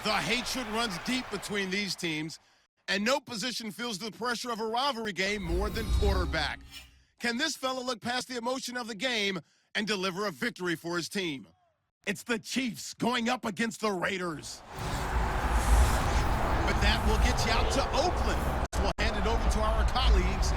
The hatred runs deep between these teams, and no position feels the pressure of a rivalry game more than quarterback. Can this fella look past the emotion of the game and deliver a victory for his team? It's the Chiefs going up against the Raiders. But that will get you out to Oakland. We'll hand it over to our colleagues,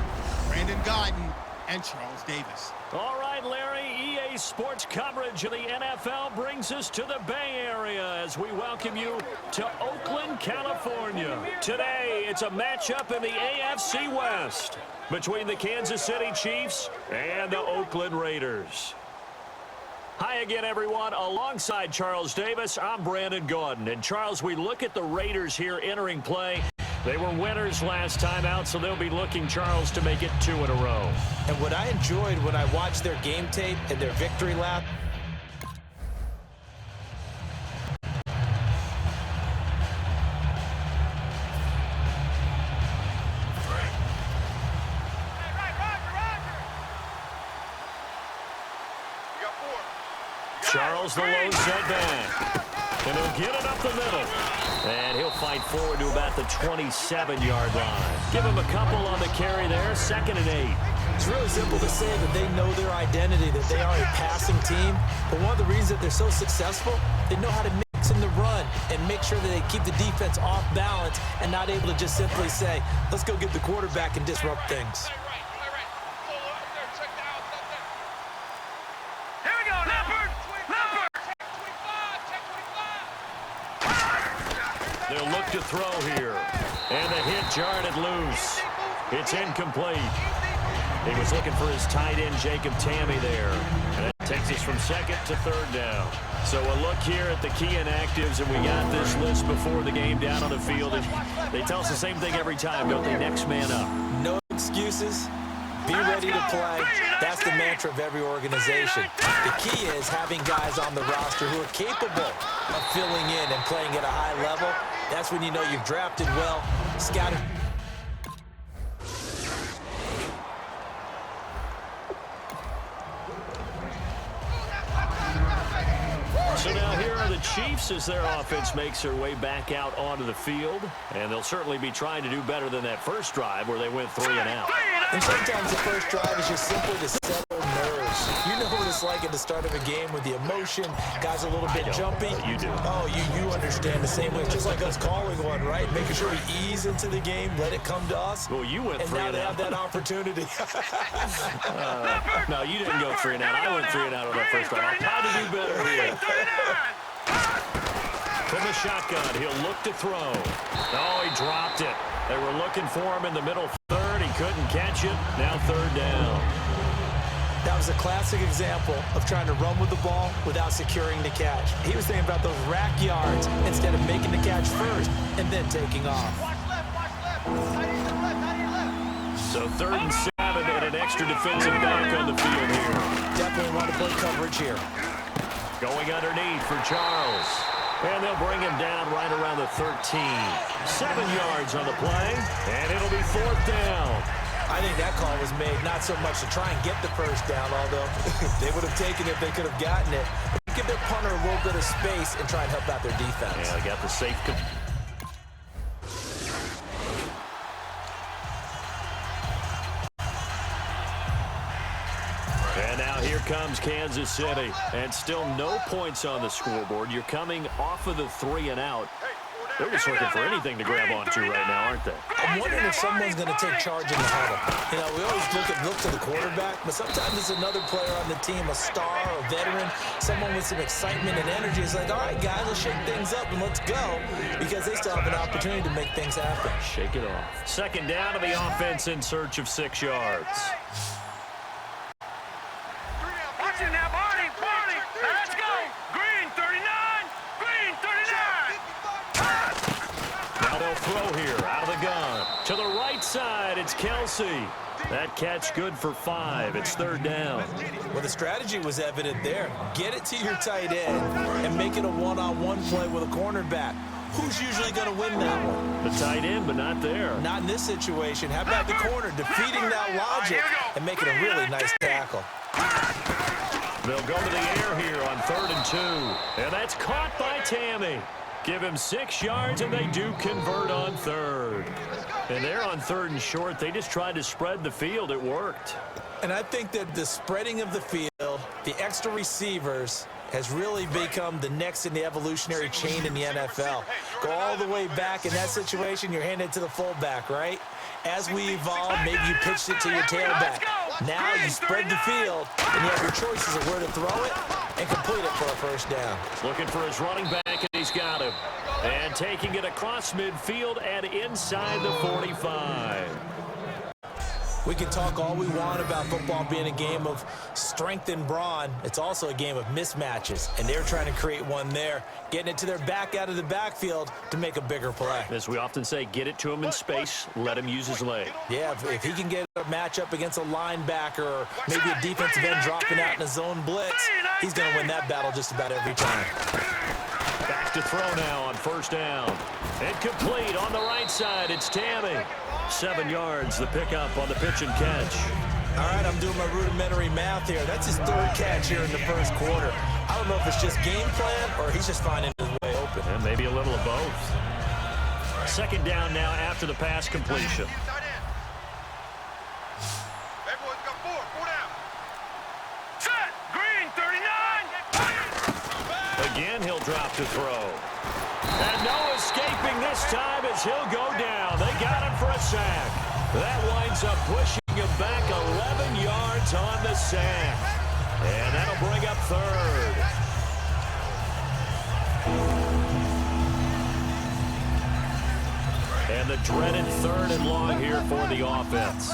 Brandon Guyton and Charles Davis. All right, Larry, EA Sports coverage of the NFL brings us to the Bay Area as we welcome you to Oakland, California. Today, it's a matchup in the AFC West between the Kansas City Chiefs and the Oakland Raiders. Hi again, everyone. Alongside Charles Davis, I'm Brandon Guyton. And Charles, we look at the Raiders here entering play. They were winners last time out, so they'll be looking, Charles, to make it 2 in a row. And what I enjoyed when I watched their game tape and their victory lap, Charles, the low set back. And he'll get it up the middle. And he'll fight forward to about the 27-yard line. Give him a couple on the carry there, 2nd and 8. it's really simple to say that they know their identity, that they are a passing team. But one of the reasons that they're so successful, they know how to mix in the run and make sure that they keep the defense off balance and not able to just simply say, let's go get the quarterback and disrupt things. They'll look to throw here. And the hit jarred it loose. It's incomplete. He was looking for his tight end, Jacob Tamme, there. And it takes us from 2nd to 3rd down. So a look here at the key inactives, and we got this list before the game down on the field. And they tell us the same thing every time, don't they? Next man up. No excuses. Be ready to play. That's the mantra of every organization. The key is having guys on the roster who are capable of filling in and playing at a high level. That's when you know you've drafted well, scouted. So now here are the Chiefs as their offense makes their way back out onto the field. And they'll certainly be trying to do better than that first drive where they went 3 and out. And sometimes the first drive is just simply to settle nerves. You know what it's like at the start of a game with the emotion, guys a little bit jumpy. You do. Oh, you understand the same way. It's just like us calling one, right? Making sure we ease into the game, let it come to us. Well, you went 3 and and now out. they have that opportunity. No, you didn't go 3 and out. I went 3 and out on that first drive. I'll try to do better here. From the shotgun, he'll look to throw. Oh, he dropped it. They were looking for him in the middle third. He couldn't catch it. Now 3rd down. That was a classic example of trying to run with the ball without securing the catch. He was thinking about those rack yards instead of making the catch first and then taking off. So 3rd and 7 and an extra defensive back on the field here. Definitely want to play coverage here. Going underneath for Charles. And they'll bring him down right around the 13. 7 yards on the play, and it'll be 4th down. I think that call was made not so much to try and get the first down, although they would have taken it if they could have gotten it. But give their punter a little bit of space and try and help out their defense. Yeah, they got the safe. And now here comes Kansas City. And still no points on the scoreboard. You're coming off of the 3 and out. They're just looking for anything to grab onto right now, aren't they? I'm wondering if someone's going to take charge in the huddle. You know, we always look to the quarterback, but sometimes it's another player on the team, a star, a veteran, someone with some excitement and energy. It's like, all right, guys, let's shake things up and let's go, because they still have an opportunity to make things happen. Shake it off. 2nd down to the offense in search of 6 yards. Watch it now, Barney. Let's go. Green 39. Green 39. Now they'll throw here out of the gun. To the right side, it's Kelsey. That catch good for 5. It's 3rd down. Well, the strategy was evident there. Get it to your tight end and make it a one-on-one play with a cornerback. Who's usually going to win that one? The tight end, but not there. Not in this situation. How about the corner defeating that logic and making a really nice tackle? They'll go to the air here on 3rd and 2. And that's caught by Tamme. Give him 6 yards, and they do convert on third. And they're on 3rd and short. They just tried to spread the field. It worked. And I think that the spreading of the field, the extra receivers, has really become the next in the evolutionary chain in the NFL. Go all the way back in that situation, you're handed to the fullback, right? As we evolve, maybe you pitched it to your tailback. Now you spread the field, and you have your choices of where to throw it and complete it for a first down. Looking for his running back, and he's got him. And taking it across midfield and inside the 45. We can talk all we want about football being a game of strength and brawn. It's also a game of mismatches, and they're trying to create one there, getting it to their back out of the backfield to make a bigger play. As we often say, get it to him in space, let him use his leg. Yeah, if he can get a matchup against a linebacker or maybe a defensive end dropping out in a zone blitz, he's going to win that battle just about every time. Back to throw now on first down. Incomplete on the right side. It's Tammy. 7 yards, the pickup on the pitch and catch. All right, I'm doing my rudimentary math here. That's his 3rd catch here in the first quarter. I don't know if it's just game plan or he's just finding his way open. And maybe a little of both. 2nd down now after the pass completion. Set. Green 39. Again, he'll drop to throw. And no escaping this time as he'll go down. They got him for a sack. That winds up pushing him back 11 yards on the sack. And that'll bring up 3rd. And the dreaded 3rd and long here for the offense.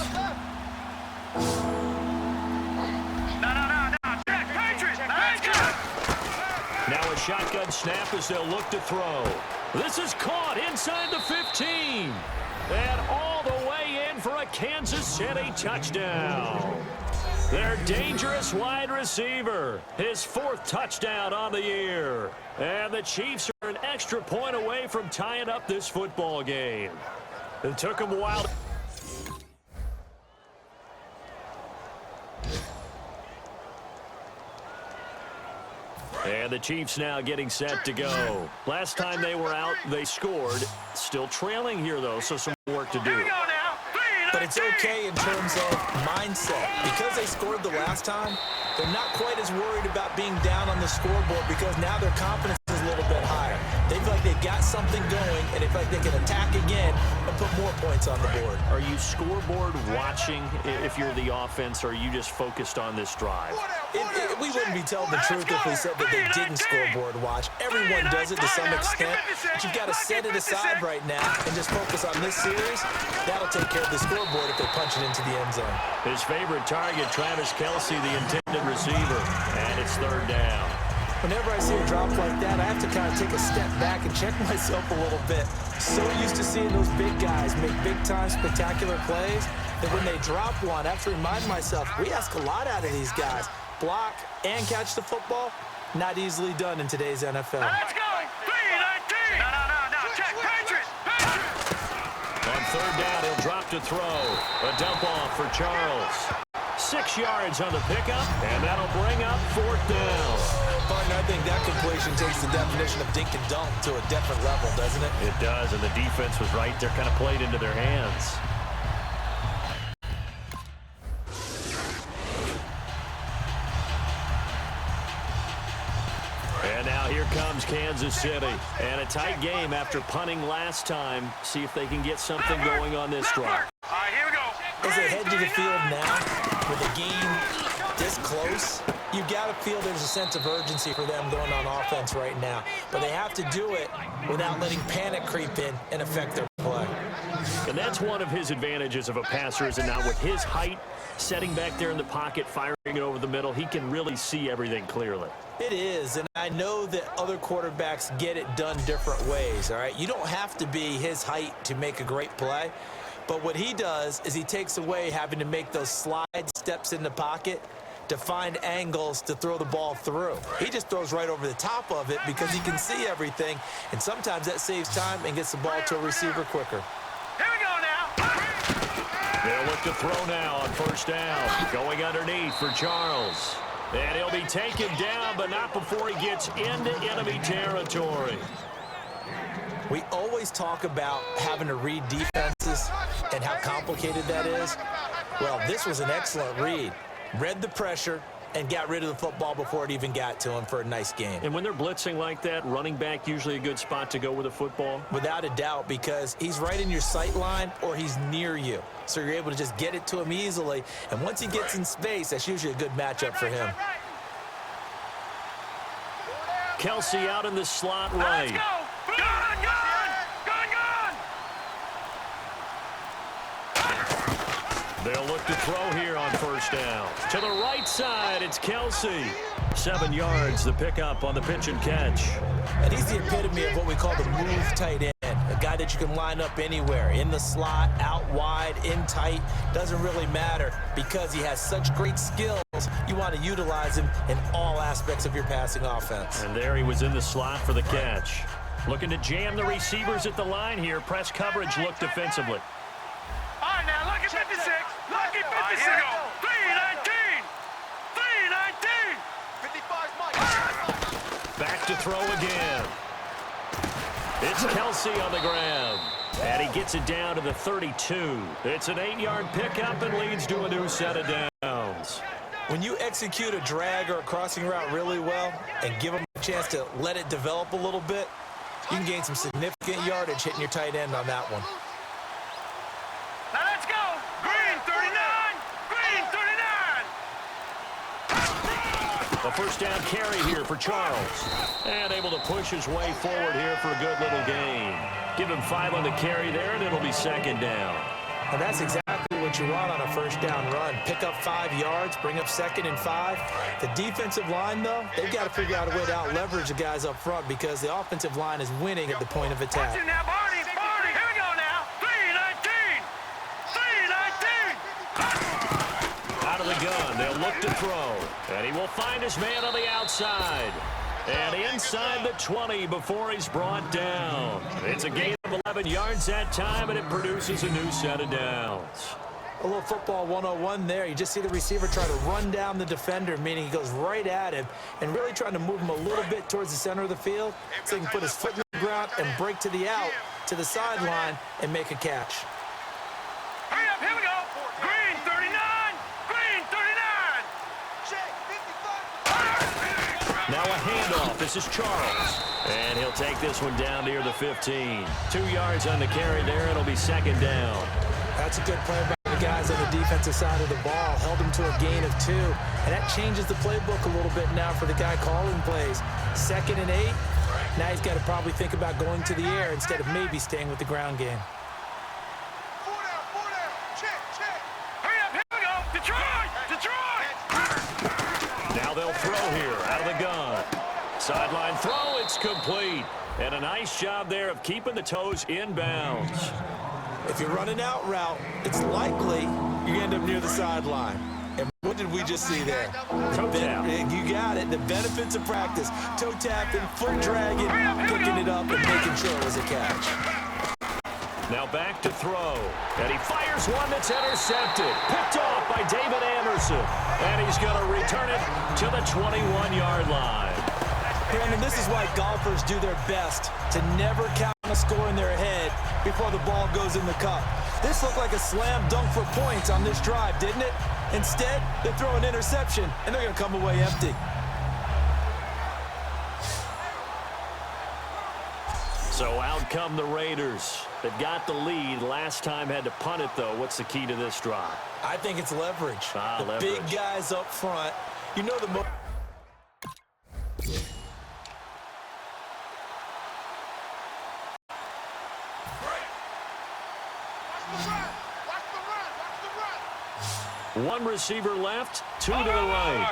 Now a shotgun snap as they'll look to throw. This is caught inside the 15. And all the way in for a Kansas City touchdown. Their dangerous wide receiver. His 4th touchdown on the year. And the Chiefs are an extra point away from tying up this football game. It took them a while. And the Chiefs now getting set to go. Last time they were out, they scored. Still trailing here, though, so some work to do. But it's okay in terms of mindset. Because they scored the last time, they're not quite as worried about being down on the scoreboard because now their confidence is a little bit higher. They feel like they've got something going, and they feel like they can attack again and put more points on the board. Are you scoreboard watching if you're the offense, or are you just focused on this drive? We wouldn't be telling the truth if we said that they didn't scoreboard watch. Everyone does it to some extent, but you've got to set it aside right now and just focus on this series. That'll take care of the scoreboard if they punch it into the end zone. His favorite target, Travis Kelce, the intended receiver, and it's 3rd down. Whenever I see a drop like that, I have to kind of take a step back and check myself a little bit. So used to seeing those big guys make big-time spectacular plays that when they drop one, I have to remind myself, we ask a lot out of these guys. Block and catch the football, not easily done in today's NFL. Let's go. 3-19. No. Check. Patriots. On 3rd down, he'll drop to throw. A dump off for Charles. 6 yards on the pickup, and that'll bring up 4th down. Partner, I think that completion takes the definition of dink and dunk to a different level, doesn't it? It does, and the defense was right there, kind of played into their hands. And now here comes Kansas City. And a tight game after punting last time. See if they can get something going on this drive. All right, here we go. As they head to the field now, with a game this close, you've got to feel there's a sense of urgency for them going on offense right now. But they have to do it without letting panic creep in and affect their play. And that's one of his advantages of a passer, is it not? With his height, setting back there in the pocket, firing it over the middle, he can really see everything clearly. It is, and I know that other quarterbacks get it done different ways, all right? You don't have to be his height to make a great play, but what he does is he takes away having to make those slide steps in the pocket to find angles to throw the ball through. He just throws right over the top of it because he can see everything, and sometimes that saves time and gets the ball to a receiver quicker. Here we go now. They'll look to throw now on 1st down. Going underneath for Charles. And he'll be taken down, but not before he gets into enemy territory. We always talk about having to read defenses and how complicated that is. Well, this was an excellent read. Read the pressure and got rid of the football before it even got to him for a nice game. And when they're blitzing like that, running back usually a good spot to go with the football? Without a doubt, because he's right in your sight line or he's near you. So you're able to just get it to him easily. And once he gets in space, that's usually a good matchup for him. Kelsey out in the slot right. Let's go! Gun! They'll look to throw here on first down. To the right side, it's Kelsey. 7 yards, the pickup on the pitch and catch. And he's the epitome of what we call the move tight end. A guy that you can line up anywhere. In the slot, out wide, in tight. Doesn't really matter because he has such great skills. You want to utilize him in all aspects of your passing offense. And there he was in the slot for the catch. Looking to jam the receivers at the line here. Press coverage look defensively. All right, now, lucky 56. Lucky 56. Right, here we go. 319. 319. 55's Mike. Back to throw again. It's Kelsey on the ground. And he gets it down to the 32. It's an 8-yard pickup and leads to a new set of downs. When you execute a drag or a crossing route really well and give him a chance to let it develop a little bit, you can gain some significant yardage hitting your tight end on that one. Now let's go. Green 39. Green 39. A first down carry here for Charles. And able to push his way forward here for a good little gain. Give him 5 on the carry there, and it'll be second down. And that's exactly what you want on a first down run. Pick up 5 yards, bring up 2nd and 5. The defensive line, though, they've got to figure out a way to out-leverage the guys up front because the offensive line is winning at the point of attack. Watch it now, Barney. Here we go now. 319. 319. Out of the gun, they'll look to throw. And he will find his man on the outside. And inside the 20 before he's brought down. It's a gain of 11 yards that time, and it produces a new set of downs. A little football 101 there. You just see the receiver try to run down the defender, meaning he goes right at him and really trying to move him a little bit towards the center of the field so he can put his foot in the ground and break to the out, to the sideline, and make a catch. Hurry up, here we go. Green 39. Green 39. Now a handoff. This is Charles. And he'll take this one down near the 15. 2 yards on the carry there. It'll be second down. That's a good play by the guys on the defensive side of the ball. Held him to a gain of 2. And that changes the playbook a little bit now for the guy calling plays. 2nd and 8. Now he's got to probably think about going to the air instead of maybe staying with the ground game. Hurry up, here we go. Detroit. Now they'll throw here out of the gun. Sideline throw, it's complete. And a nice job there of keeping the toes in bounds. If you're running out route, it's likely you end up near the sideline. And what did we just see there? Toe tap. You got it. The benefits of practice. Toe tapping, foot dragging, picking it up, and making sure it was a catch. Now back to throw. And he fires one that's intercepted. Picked off by David Anderson. And he's going to return it to the 21-yard line. Brandon, this is why golfers do their best to never count a score in their head before the ball goes in the cup. This looked like a slam dunk for points on this drive, didn't it? Instead, they throw an interception, and they're going to come away empty. So out come the Raiders. They've got the lead. Last time had to punt it, though. What's the key to this drive? I think it's leverage. The leverage. Big guys up front. You know the most. One receiver left, 2 to the right.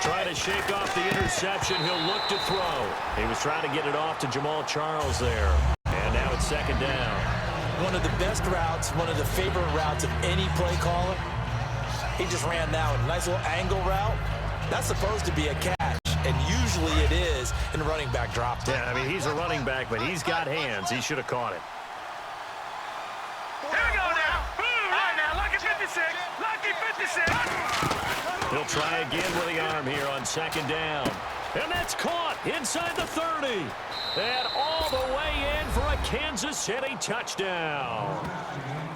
Trying to shake off the interception. He'll look to throw. He was trying to get it off to Jamal Charles there. And now it's second down. One of the best routes, one of the favorite routes of any play caller. He just ran that one. Nice little angle route. That's supposed to be a catch, and usually it is, and the running back dropped it. Yeah, I mean, he's a running back, but he's got hands. He should have caught it. Here we go now. All right, now, lucky 56. Lucky 56. He'll try again with the arm here on second down. And that's caught inside the 30. And all the way in for a Kansas City touchdown.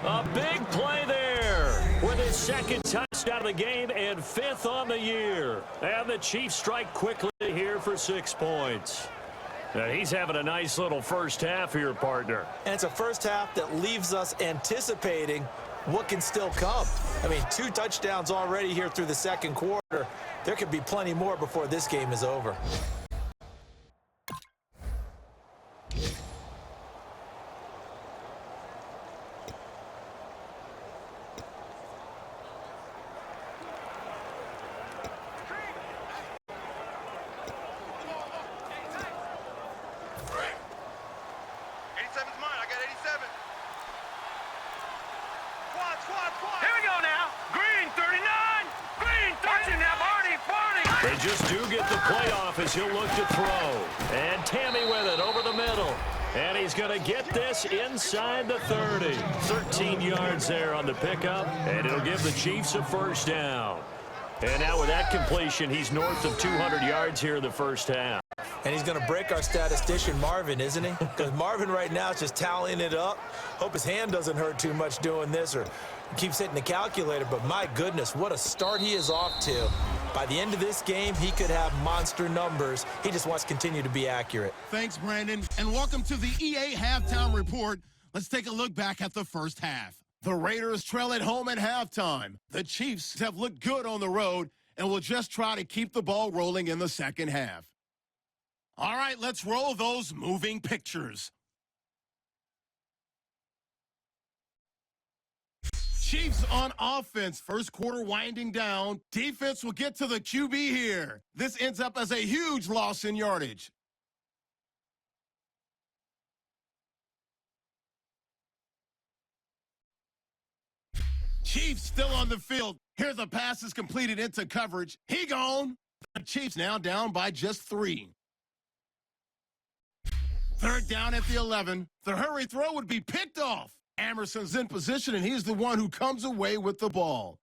A big play there with his second touchdown of the game and 5th on the year. And the Chiefs strike quickly here for 6 points. Now he's having a nice little first half here, partner. And it's a first half that leaves us anticipating what can still come. I mean, 2 touchdowns already here through the second quarter. There could be plenty more before this game is over. Here we go now. Green 39. Green 39. They just do get the play off as he'll look to throw. And Tammy with it over the middle. And he's going to get this inside the 30. 13 yards there on the pickup. And it'll give the Chiefs a first down. And now with that completion, he's north of 200 yards here in the first half. And he's going to break our statistician, Marvin, isn't he? Because Marvin right now is just tallying it up. Hope his hand doesn't hurt too much doing this or keeps hitting the calculator. But my goodness, what a start he is off to. By the end of this game, he could have monster numbers. He just wants to continue to be accurate. Thanks, Brandon. And welcome to the EA Halftime Report. Let's take a look back at the first half. The Raiders trail at home at halftime. The Chiefs have looked good on the road and will just try to keep the ball rolling in the second half. All right, let's roll those moving pictures. Chiefs on offense. First quarter winding down. Defense will get to the QB here. This ends up as a huge loss in yardage. Chiefs still on the field. Here the pass is completed into coverage. He gone. The Chiefs now down by just 3. Third down at the 11. The hurry throw would be picked off. Emerson's in position, and he's the one who comes away with the ball.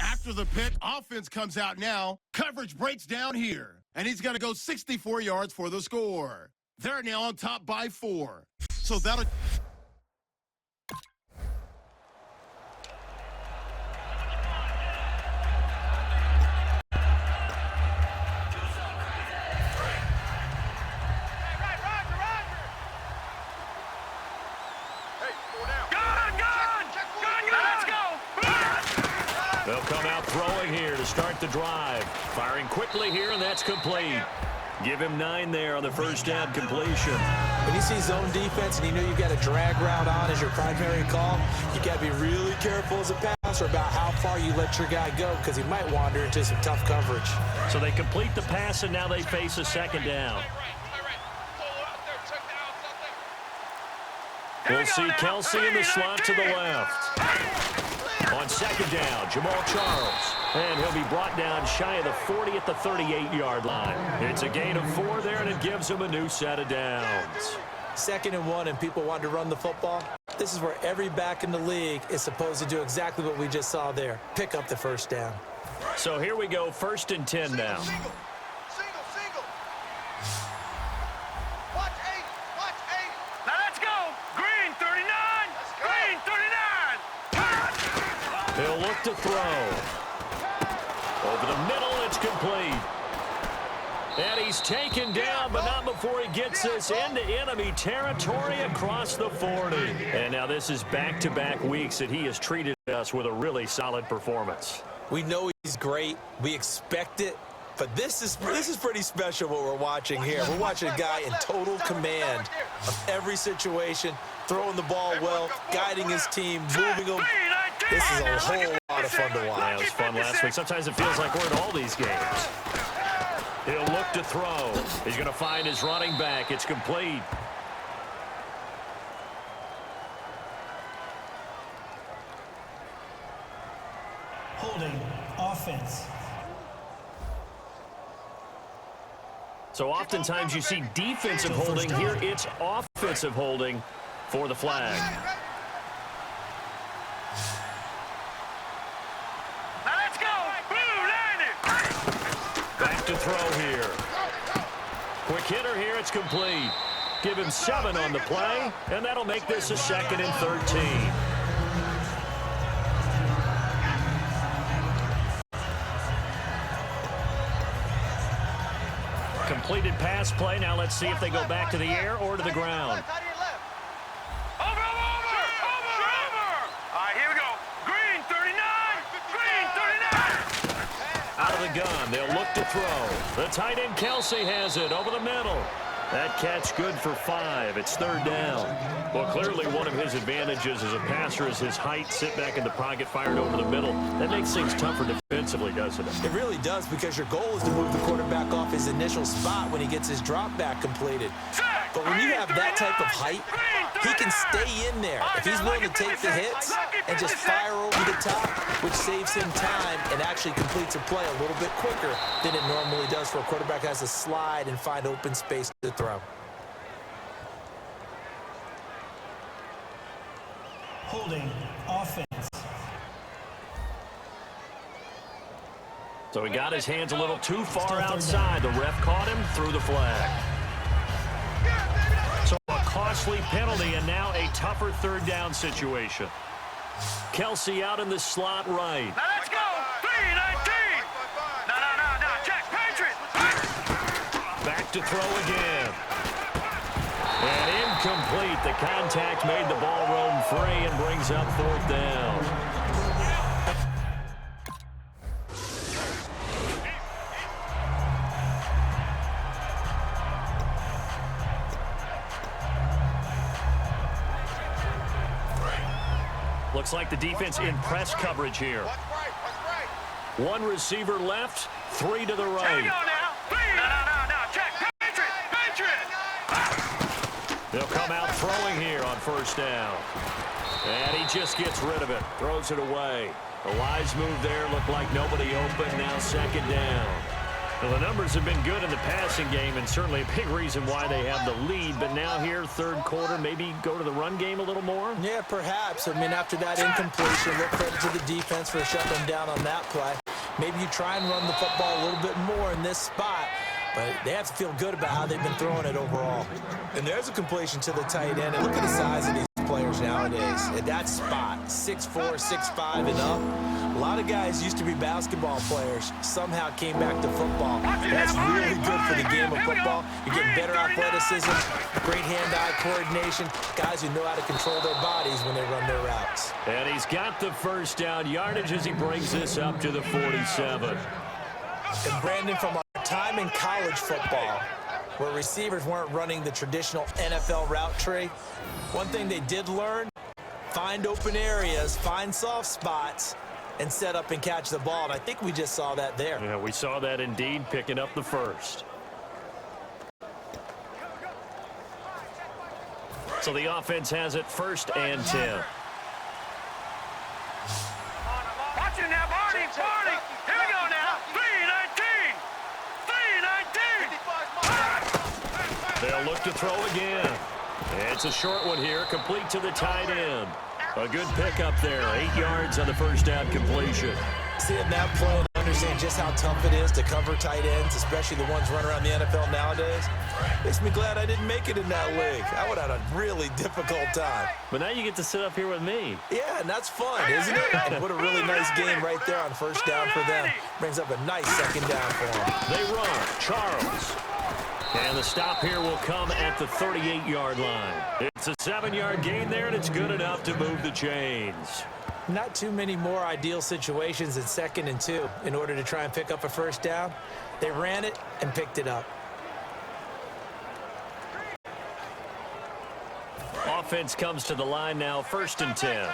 After the pick, offense comes out now. Coverage breaks down here, and he's going to go 64 yards for the score. They're now on top by 4. So that'll... They'll come out throwing here to start the drive. Firing quickly here, and that's complete. Give him 9 there on the first down completion. When you see zone defense and you know you've got a drag route on as your primary call, you got to be really careful as a passer about how far you let your guy go because he might wander into some tough coverage. So they complete the pass, and now they face a second down. We'll see Kelsey in the slot to the left. On second down, Jamal Charles. And he'll be brought down shy of the 40 at the 38-yard line. It's a gain of 4 there, and it gives him a new set of downs. 2nd and 1, and people want to run the football. This is where every back in the league is supposed to do exactly what we just saw there. Pick up the first down. So here we go, 1st and 10 now. Single. Watch 8. Now let's go. Green 39. Green 39. He'll look to throw. Over the middle, it's complete. And he's taken down, but not before he gets this into enemy territory across the 40. And now this is back-to-back weeks that he has treated us with a really solid performance. We know he's great. We expect it. But this is pretty special what we're watching here. We're watching a guy in total command of every situation, throwing the ball well, guiding his team, moving them. This is a whole lot of fun to watch. Yeah, it was fun last week. Sometimes it feels like we're in all these games. He'll look to throw. He's going to find his running back. It's complete. Holding offense. So oftentimes you see defensive holding. Here it's offensive holding for the flag. Ready? Hold it up there. Check it out. Something. Hey, 4 down. Well, come out throwing here to start the drive. Firing quickly here, and that's complete. Give him 9 there on the first down completion. Back to throw here. Quick hitter here. It's complete. Give him 7 on the play, and that'll make this a 2nd and 13. Completed pass play. Now let's see if they go back to the air or to the ground. Over! All right, here we go. Green 39. Green 39. Out of the gun. They'll look to throw. The tight end Kelsey has it over the middle. That catch good for 5. It's 3rd down. Well, clearly one of his advantages as a passer is his height. Sit back in the pocket, fired over the middle. That makes things tougher defensively, doesn't it? It really does, because your goal is to move the quarterback off his initial spot when he gets his drop back completed. But when you have that type of height, he can stay in there if he's willing to take the hits and just fire over the top, which saves him time and actually completes a play a little bit quicker than it normally does for a quarterback that has to slide and find open space to throw. Holding offense. So he got his hands a little too far outside. The ref caught him, threw the flag. So a costly penalty and now a tougher 3rd down situation. Kelsey out in the slot right. Now let's go. 3-19. No. Check. Patriots. Back to throw again. And incomplete. The contact made the ball roam free and brings up 4th down. Looks like the defense in press coverage here. One receiver left, 3 to the right. No. Check. Patriots. They'll come out throwing here on 1st down. And he just gets rid of it, throws it away. A wise move there, looked like nobody open, now 2nd down. Well, the numbers have been good in the passing game, and certainly a big reason why they have the lead. But now here, 3rd quarter, maybe go to the run game a little more? Yeah, perhaps. I mean, after that incompletion, look credit to the defense for shutting them down on that play. Maybe you try and run the football a little bit more in this spot, but they have to feel good about how they've been throwing it overall. And there's a completion to the tight end. And look at the size of these players nowadays. At that spot, 6'4", 6'5", and up. A lot of guys used to be basketball players, somehow came back to football. That's really good for the game of football. You're getting better athleticism, great hand-eye coordination, guys who know how to control their bodies when they run their routes. And he's got the 1st down yardage as he brings this up to the 47. And Brandon, from our time in college football, where receivers weren't running the traditional NFL route tree, one thing they did learn, find open areas, find soft spots, and set up and catch the ball. And I think we just saw that there. Yeah, we saw that indeed, picking up the 1st. So the offense has it 1st and 10. Watch it now, Barney. Here we go now. 3-19. 3-19. They'll look to throw again. It's a short one here, complete to the tight end. A good pickup there, 8 yards on the 1st down completion. Seeing that play and understand just how tough it is to cover tight ends, especially the ones running around the NFL nowadays, makes me glad I didn't make it in that league. I would have had a really difficult time. But now you get to sit up here with me. Yeah, and that's fun, isn't it? And what a really nice game right there on 1st down for them. Brings up a nice 2nd down for them. They run. Charles. And the stop here will come at the 38-yard line. It's a 7-yard gain there, and it's good enough to move the chains. Not too many more ideal situations in 2nd and 2 in order to try and pick up a 1st down. They ran it and picked it up. Offense comes to the line now, 1st and 10.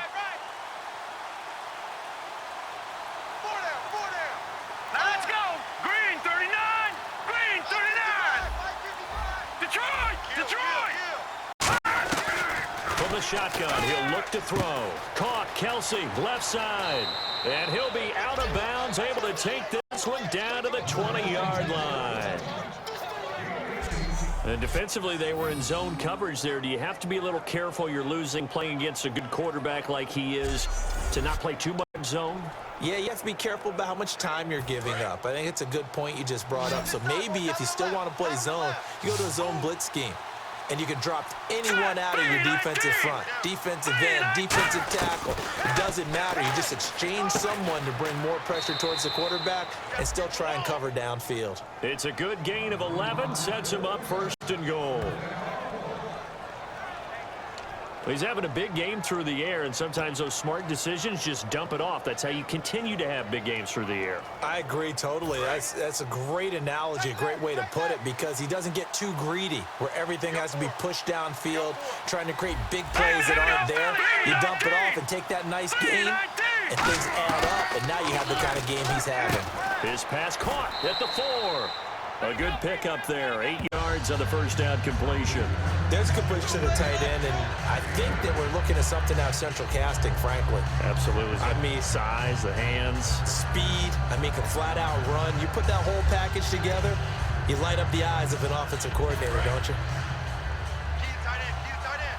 Shotgun, he'll look to throw. Caught, Kelsey, left side. And he'll be out of bounds, able to take this one down to the 20-yard line. And defensively, they were in zone coverage there. Do you have to be a little careful? You're losing, playing against a good quarterback like he is, to not play too much zone? Yeah, you have to be careful about how much time you're giving up. I think it's a good point you just brought up. So maybe if you still want to play zone, you go to a zone blitz scheme. And you can drop anyone out of your defensive front. Defensive end, defensive tackle. It doesn't matter. You just exchange someone to bring more pressure towards the quarterback and still try and cover downfield. It's a good gain of 11. Sets him up 1st and goal. He's having a big game through the air, and sometimes those smart decisions just dump it off. That's how you continue to have big games through the air. I agree totally. That's a great analogy, a great way to put it, because he doesn't get too greedy where everything has to be pushed downfield, trying to create big plays that aren't there. You dump it off and take that nice gain, and things add up, and now you have the kind of game he's having. His pass caught at the 4. A good pickup there. 8 yards on the first down completion. There's a completion to the tight end, and I think that we're looking at something out of central casting, frankly. Absolutely. I mean, size, the hands. Speed. I mean, can flat out run. You put that whole package together, you light up the eyes of an offensive coordinator, don't you? Keep tight end, keep tight end.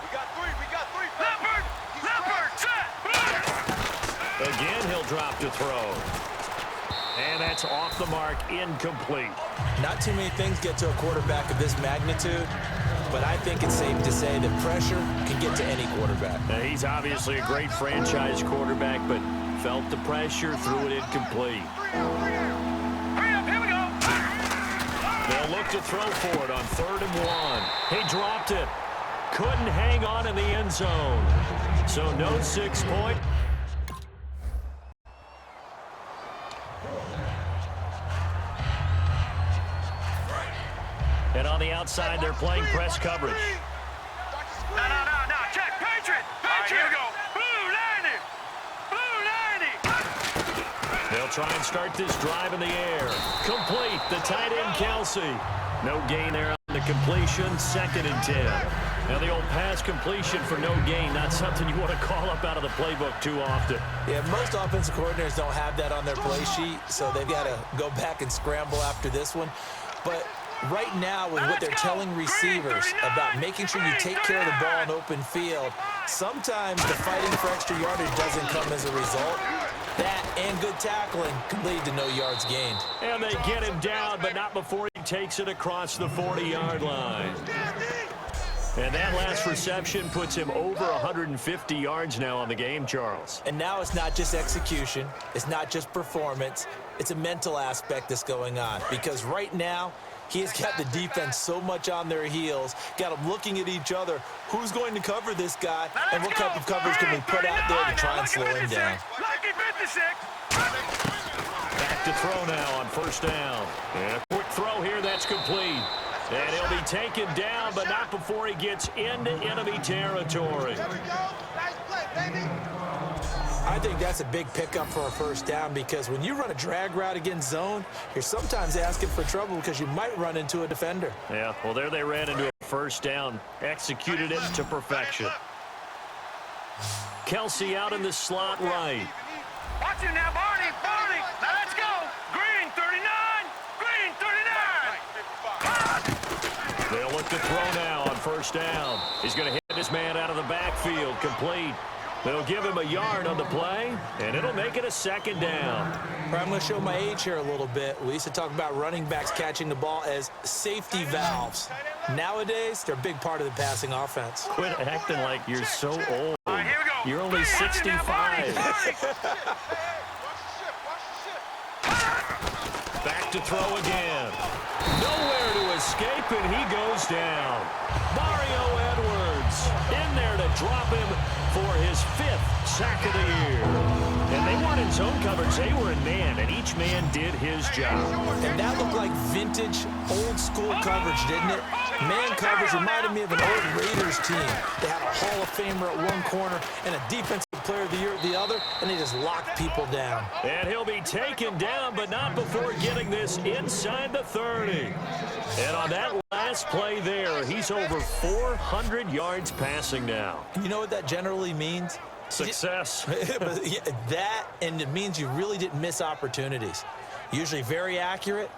We got three. Leopard, set. Again, he'll drop to throw. And that's off the mark, incomplete. Not too many things get to a quarterback of this magnitude, but I think it's safe to say that pressure can get to any quarterback. Now, he's obviously a great franchise quarterback, but felt the pressure, threw it incomplete. Hurry up, here we go. They'll look to throw for it on 3rd and 1. He dropped it. Couldn't hang on in the end zone. So no 6-point. And on the outside, they're playing press coverage. No. Check, Patriot. Here we go. Blue 90. They'll try and start this drive in the air. Complete. The tight end, Kelsey. No gain there on the completion. 2nd and 10. Now, the old pass completion for no gain, not something you want to call up out of the playbook too often. Yeah, most offensive coordinators don't have that on their play sheet, so they've got to go back and scramble after this one. But right now, with what they're telling receivers about making sure you take care of the ball in open field, sometimes the fighting for extra yardage doesn't come as a result. That and good tackling can lead to no yards gained. And they get him down, but not before he takes it across the 40-yard line. And that last reception puts him over 150 yards now on the game, Charles. And now it's not just execution. It's not just performance. It's a mental aspect that's going on. Because right now, he has got the defense so much on their heels, got them looking at each other. Who's going to cover this guy, and what type of coverage can we put out there to try and slow him down? Back to throw now on 1st down. And a quick throw here, that's complete. And he'll be taken down, but not before he gets into enemy territory. There we go. Nice play, baby. I think that's a big pickup for a 1st down, because when you run a drag route against zone, you're sometimes asking for trouble because you might run into a defender. Yeah, well, there they ran into a 1st down, executed it to perfection. Kelsey out in the slot right. Watch him now, Barney. Now let's go. Green 39. They'll look to throw now on 1st down. He's going to hit this man out of the backfield, complete. They'll give him a yard on the play, and it'll make it a 2nd down. I'm going to show my age here a little bit. We used to talk about running backs catching the ball as safety valves. Nowadays, they're a big part of the passing offense. Quit acting like you're so old. All right, here we go. You're only 65. Back to throw again. Nowhere to escape, and he goes down. Mario Edwards in there to drop him for his 5th sack of the year. And they weren't in zone coverage. They were in man, and each man did his job. And that looked like vintage, old-school coverage, didn't it? Man coverage reminded me of an old Raiders team. They had a Hall of Famer at one corner and a defensive player of the year at the other, and they just locked people down. And he'll be taken down, but not before getting this inside the 30. And on that last play there, he's over 400 yards passing now. You know what that generally means? Success. That, and it means you really didn't miss opportunities. Usually very accurate.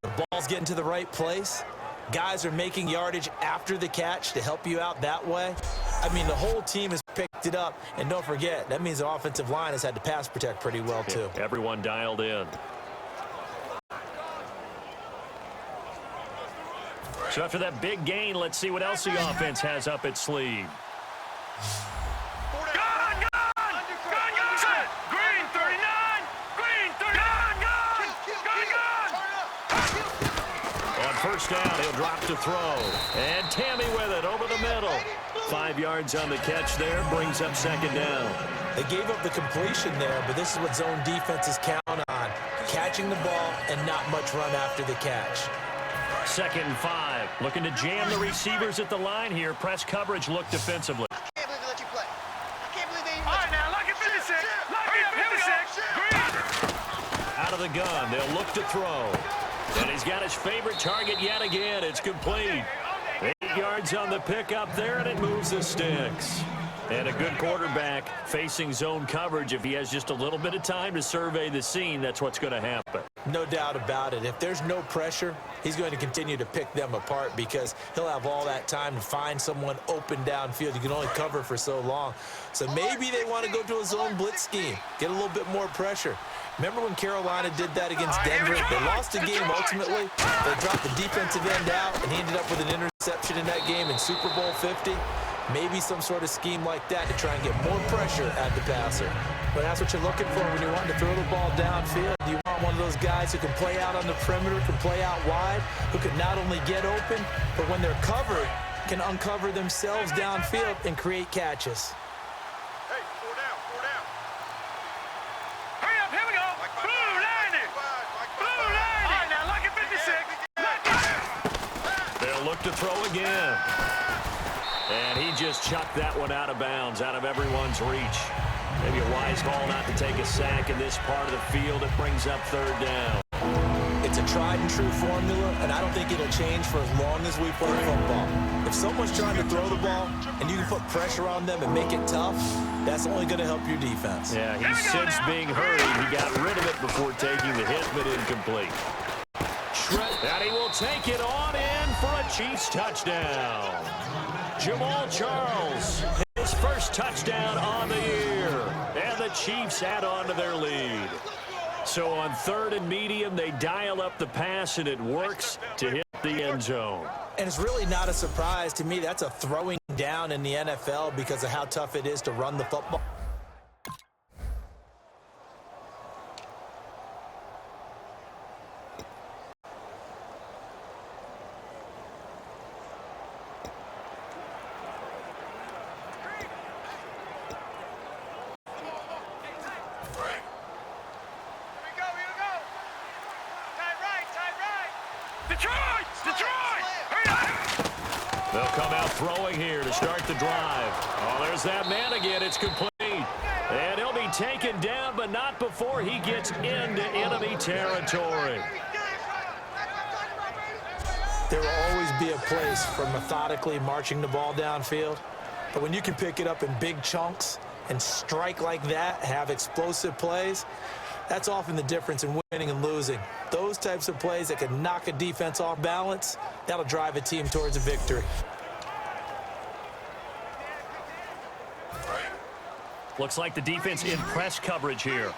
The ball's getting to the right place. Guys are making yardage after the catch to help you out that way. I mean, the whole team has picked it up. And don't forget, that means the offensive line has had to pass protect pretty well, too. Yeah, everyone dialed in. So after that big gain, let's see what else the offense has up its sleeve. Green 39! Green 39! On first down, he'll drop to throw. And Tammy with it over the middle. 5 yards on the catch there, brings up second down. They gave up the completion there, but this is what zone defenses count on. Catching the ball and not much run after the catch. 2nd and 5. Looking to jam the receivers at the line here. Press coverage look defensively. I can't believe they let you play. I can't believe they even All let right, now, look at 56. Look at 56. Green. Out of the gun, they'll look to throw. And he's got his favorite target yet again. It's complete. 8 yards on the pickup there, and it moves the sticks. And a good quarterback facing zone coverage. If he has just a little bit of time to survey the scene, that's what's going to happen. No doubt about it. If there's no pressure, he's going to continue to pick them apart because he'll have all that time to find someone open downfield. You can only cover for so long. So maybe they want to go to a zone blitz scheme, get a little bit more pressure. Remember when Carolina did that against Denver? They lost the game ultimately. They dropped the defensive end out, and he ended up with an interception in that game in Super Bowl 50. Maybe some sort of scheme like that to try and get more pressure at the passer. But that's what you're looking for when you're wanting to throw the ball downfield. You want one of those guys who can play out on the perimeter, can play out wide, who can not only get open, but when they're covered, can uncover themselves downfield and create catches. Hey, 4 down, 4 down. Hurry up, here we go. Blue 90. Blue 90. All right, now, look at 56. They'll look to throw again. And he just chucked that one out of bounds, out of everyone's reach. Maybe a wise call not to take a sack in this part of the field. It brings up 3rd down. It's a tried-and-true formula, and I don't think it'll change for as long as we play football. If someone's trying to throw the ball and you can put pressure on them and make it tough, that's only going to help your defense. Yeah, he sensed being hurried. He got rid of it before taking the hit, but incomplete. And he will take it on in for a Chiefs touchdown. Jamal Charles, his first touchdown on the year. And the Chiefs add on to their lead. So on 3rd and medium, they dial up the pass, and it works to hit the end zone. And it's really not a surprise to me. That's a throwing down in the NFL because of how tough it is to run the football. They'll come out throwing here to start the drive. Oh, there's that man again. It's complete. And he'll be taken down, but not before he gets into enemy territory. There will always be a place for methodically marching the ball downfield. But when you can pick it up in big chunks and strike like that, have explosive plays, that's often the difference in winning and losing. Those types of plays that can knock a defense off balance, that'll drive a team towards a victory. Looks like the defense in press coverage here.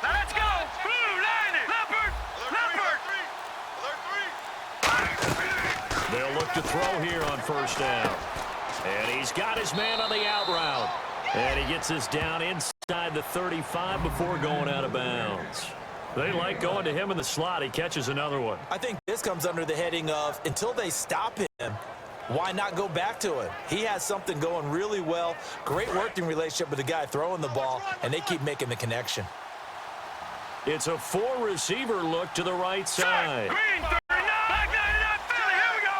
Let's go. Blue 90. Leopard. They'll look to throw here on first down. And he's got his man on the out route. And he gets this down inside the 35 before going out of bounds. They like going to him in the slot. He catches another one. I think this comes under the heading of, until they stop him, why not go back to it? He has something going really well. Great working relationship with the guy throwing the ball, and they keep making the connection. It's a 4-receiver look to the right side. Green 39. Black 99 Philly. Here we go.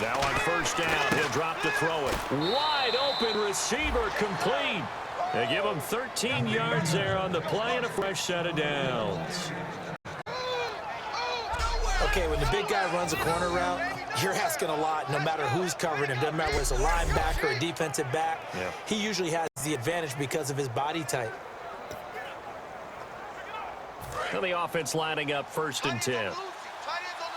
Now on first down, he'll drop to throw it. Wide open receiver complete. They give him 13 yards there on the play and a fresh set of downs. Okay, when the big guy runs a corner route, you're asking a lot no matter who's covering him. Doesn't matter whether it's a linebacker or a defensive back. Yeah. He usually has the advantage because of his body type. And the offense lining up 1st and 10. Tight ends on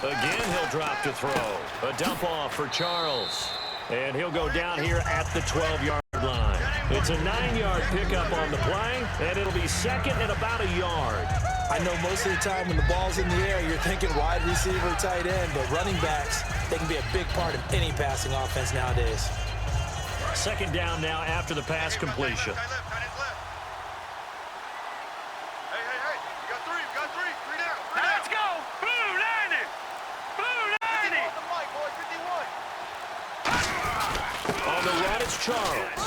Again, he'll drop to throw. A dump off for Charles. And he'll go down here at the 12-yard line. It's a 9-yard pickup on the play, and it'll be second and about a yard. I know most of the time when the ball's in the air, you're thinking wide receiver, tight end, but running backs, they can be a big part of any passing offense nowadays. Second down now after the pass completion. Hey, you got three down. Let's go. Blue 90. Blue 90. On the mic, boy, 51. On the run, it's Charles.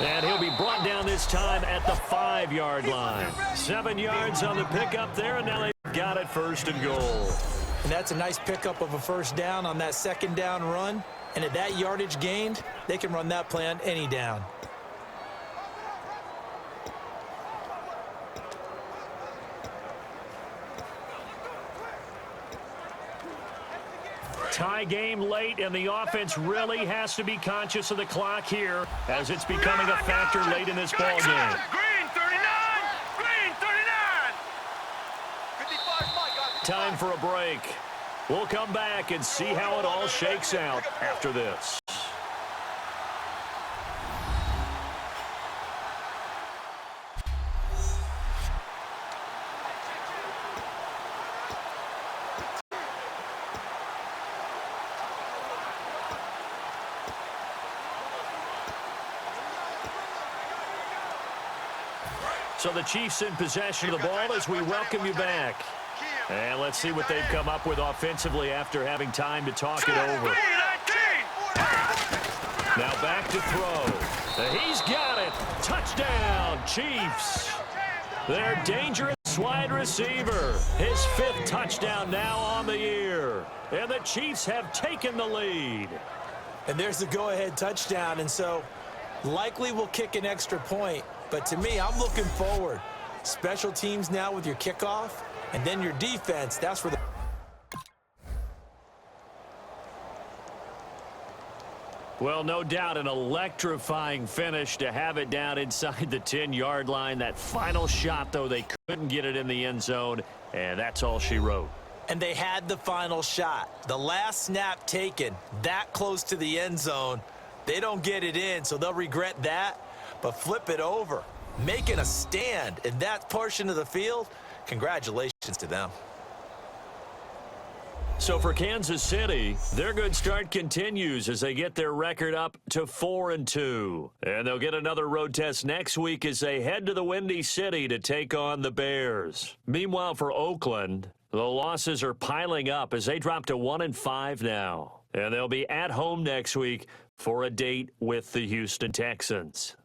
And he'll be brought down this time at the 5-yard line. 7 yards on the pickup there, and now they've got it first and goal. And that's a nice pickup of a first down on that second down run. And at that yardage gained, they can run that play on any down. Tie game late, and the offense really has to be conscious of the clock here as it's becoming a factor late in this ball game. Green 39. Green 39. 55's Mike. Time for a break. We'll come back and see how it all shakes out after this. So the Chiefs in possession of the ball as we welcome you back. And let's see what they've come up with offensively after having time to talk it over. Now back to throw. He's got it. Touchdown, Chiefs. Their dangerous wide receiver. His 5th touchdown now on the year. And the Chiefs have taken the lead. And there's the go-ahead touchdown, and so likely we'll kick an extra point. But to me, I'm looking forward. Special teams now with your kickoff, and then your defense, that's where the... Well, no doubt an electrifying finish to have it down inside the 10-yard line. That final shot, though, they couldn't get it in the end zone, and that's all she wrote. And they had the final shot. The last snap taken that close to the end zone. They don't get it in, so they'll regret that. But flip it over, making a stand in that portion of the field. Congratulations to them. So for Kansas City, their good start continues as they get their record up to 4-2. And they'll get another road test next week as they head to the Windy City to take on the Bears. Meanwhile, for Oakland, the losses are piling up as they drop to 1-5 now. And they'll be at home next week for a date with the Houston Texans.